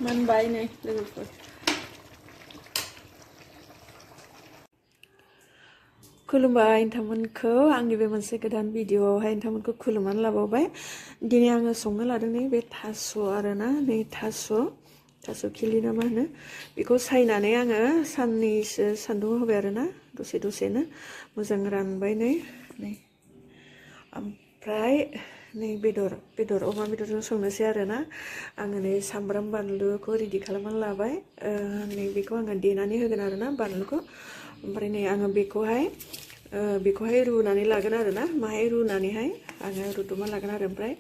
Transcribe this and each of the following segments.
मोनबाय नै लोगोफोर खुलुमबाय नोंथांमोनखौ आंनि बे मोनसे गोदान भिडिअआवहाय नोंथांमोनखौ खुलुमनानै लाबावबाय दिनै आङो संनो लादों नै बे थास' आरोना नै थास' खिलि ना मा होनो बेखौ सायनानै आङो साननैसो सान्दुंआव होबाय आरोना दसेनो मोजां रानबाय नै ओमफ्राय नै बेदर अमा बेदरजों संनोसै आरोना आङो नै सामब्राम बानलुखौ रेडि खालामनानै लाबाय नै बेखौ आङो देनानै होगोन आरोना बानलुखौ ओमफ्राय नै आङो बेखौहाय रुनानै लागोन आरोना माहाय रुनानैहाय आङो रुदुबना लागोन आरो ओमफ्राय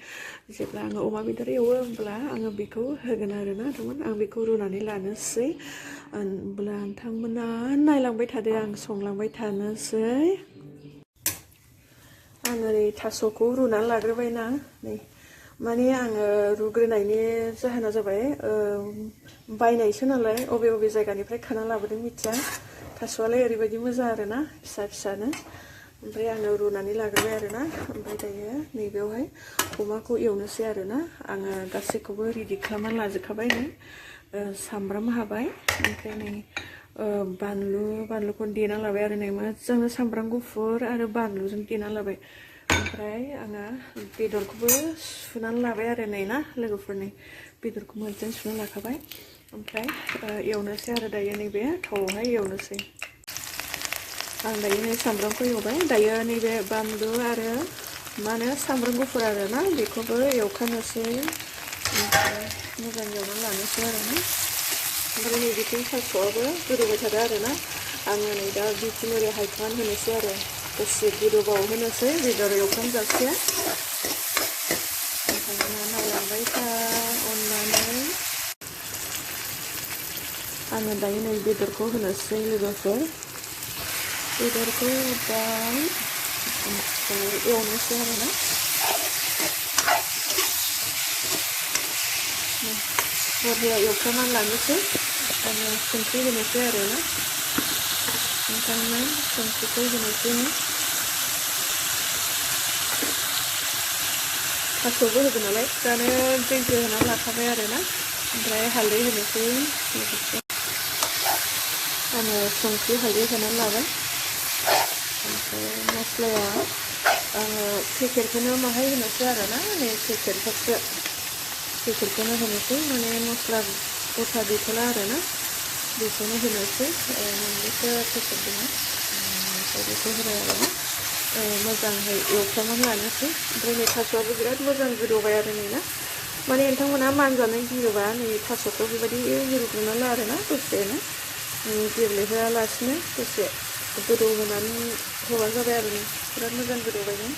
जेब्ला आङो अमा बेदर एवो होमब्ला आङो बेखौ होगोन आरोना आं बेखौ रुनानै लानोसै होमब्ला नोंथांमोना नायलांबाय थादो आं संलांबाय थानोसै आङो नै थास'खौ रुनानै लाग्रोबायना नै माने आङो रुग्रोनायनि जाहोना जाबाय बायनायसो नालाय अबे जायगानिफ्राय खाना लाबोदों मिथिया थास'आलाय ओरैबायदि मोजां आरोना फिसानो ओमफ्राय आङो रुनानै लाग्रोबाय आरोना ओमफ्राय दायो नैबेयावहाय अमाखौ एवनोसै आरोना आङो गासैखौबो रेडि खालामनानै लाजोबखाबाय नै सामब्राम हाबाय ओमफ्राय नै बानलुखौ देना लाबाय आरो नै मोजांनो सामब्राम गुफुर आरो बानलुजों देना लाबाय ओमफ्राय आङो बेदरखौबो सुनानै लाबाय आरो नै ना लोगोफोरनि बेदरखौ मोजां सुनानै लाखाबाय ओमफ्राय एवनोसै आरो दायो नैबे थावआवहाय एवनोसै आं दायो नै सामब्रामखौ एवबाय दायो नैबे बानलु आरो मा होनो सामब्राम गुफुर आरोना बेखौबो एवखानोसै ओमफ्राय मोजां एवनानै लानोसै आरोना ओमफ्राय नै बिथिं थास'आबो गोदौबाय थादों आरोना आङो नै दा बिथिं ओरै हायखांनानै होनोसै आरो दसे गोदौबाव होनोसै बेदर एवखांजासे नोंथांमोना नायलांबाय था अननानै आङो दायो नै बेदरखौ होनोसै लोगोफोर बेदरखौ होबाय ओमफ्राय एवनोसै आरोना बरहिया एवखांनानै लानोसै आङो संख्रि होनोसै आरोना नोंथांनो संख्रिखौ होनोसै थास'बो होगोन नालाय दानो दैखौ होनानै लाखाबाय आरोना ओमफ्राय हालदै होनोसै आङो संख्रि हालदै होनानै लाबाय ओमफ्राय मस्लाया आङो पेकेटखौनो माहाय होनोसै आरोना नै पेकेटखौनो होनोसै माने मस्ला गथा गैथ'ला आरोना बेखौनो होनोसै मोननैसो पेकेट दङ ओमफ्राय बेखौ होबाय आरोना मोजांहाय एवफ्रामनानै लानोसै ओमफ्राय नै थास'आबो बिराद मोजां गोदौबाय आरो नै ना माने नोंथांमोना मानजानाय गियोबा नै थास'खौ बेबायदि रुग्रोना ला आरोना दसेनो गेब्लेहोआलासिनो दसे गोदौ होनानै होबानो जाबाय आरो बिराद मोजां गोदौबाय नै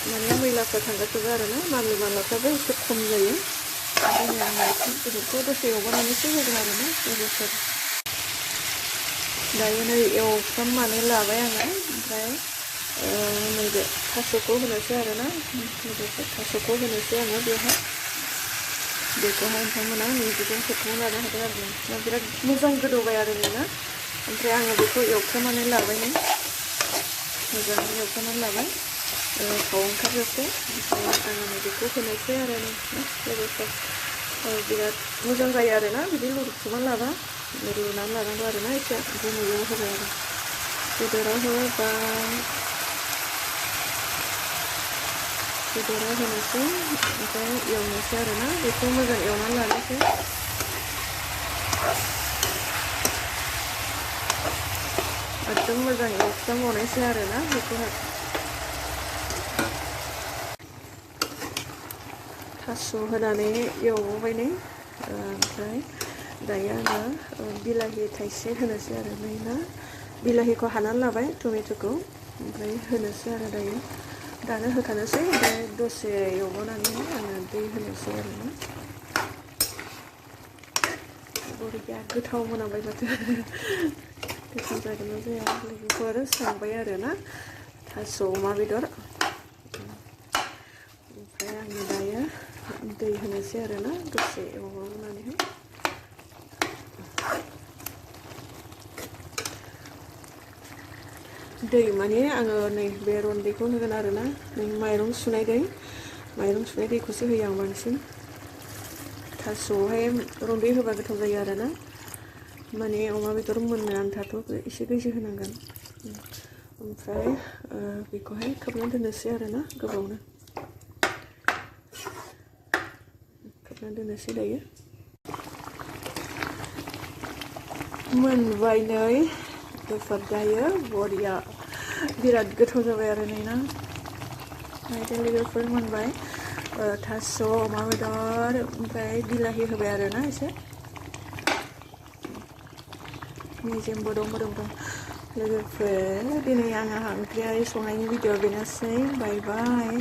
माने मैलाफ्रा थांगाजोबो आरोना मानलाफ्राबो एसे खम जायो ओंखायनो आङो बेदरखौ दसे एवबावनानैसो होगोन आरोना लोगोफोर दायो नै एवफ्रामनानै लाबाय आङो ओमफ्राय नैबे थास'खौ होनोसै आरोना लोगोफोर थास'खौ होनोसै आङो बेवहाय बेखौहाय नोंथांमोना नैबेजों खोबनानै लानो हागोन आरो बिराद मोजां गोदौबाय आरो ना ओमफ्राय आङो बेखौ एवफ्रामनानै लाबाय नै मोजाङै एवफ्रामनानै लाबाय थाव ओंखारजोबबाय ओमफ्राय आङो नैबेखौ होनोसै आरो लोगोफोर बिराद मोजां जायो आरोना बिदि रुखुबनानै लाबा रुनानै लानांगौ आरोना एसे ओमफ्राय नैबेयाव होबाय आरो बेदराव होनोसै ओमफ्राय एवनोसै आरोना बेखौ मोजां एवनानै लानोसै एकदम मोजां एवफ्रामबावनोसै आरोना बेखौहाय थास' होनानै एवबावबाय नै ओमफ्राय दायो आङो बिलाहि थाइसे होनोसै आरो नै ना बिलाहिखौ हानानै लाबाय टमेट'खौ ओमफ्राय होनोसै आरो दानो होखानोसै ओमफ्राय दसे एवबावनानै आङो दै होनोसै आरोना बरिया गोथाव मोनामबाय माथो गोथाव जागोन ना जाया लोगोफोर संबाय आरोना थास' अमा बेदर ओमफ्राय आङो दायो दै होनोसै आरोना दसे एवबावनानैहाय दै माने आङो नै बे रन्दैखौ होगोन आरोना नै माइरं सुनाय दैखौसो होयो आं बांसिन थास'आवहाय रन्दै होबा गोथाव जायो आरोना माने अमा बेदर मोननो आन्थाथ' एसे गैजो होनांगोन ओमफ्राय बेखौहाय खोबना दोननोसै आरोना गोबावनो खोबना दोननोसै दायो मोनबाय नै गोफार दायो बरिया बिराद गोथाव जाबाय आरो नै ना नायदो लोगोफोर मोनबाय थास' अमा बेदर ओमफ्राय बिलाहि होबाय आरोना एसे मेजेमबो दं मोदोमदों लोगोफोर दिनै आंहा ओंख्रिया संनायनि भिडिअ बेनोसै बाय बाय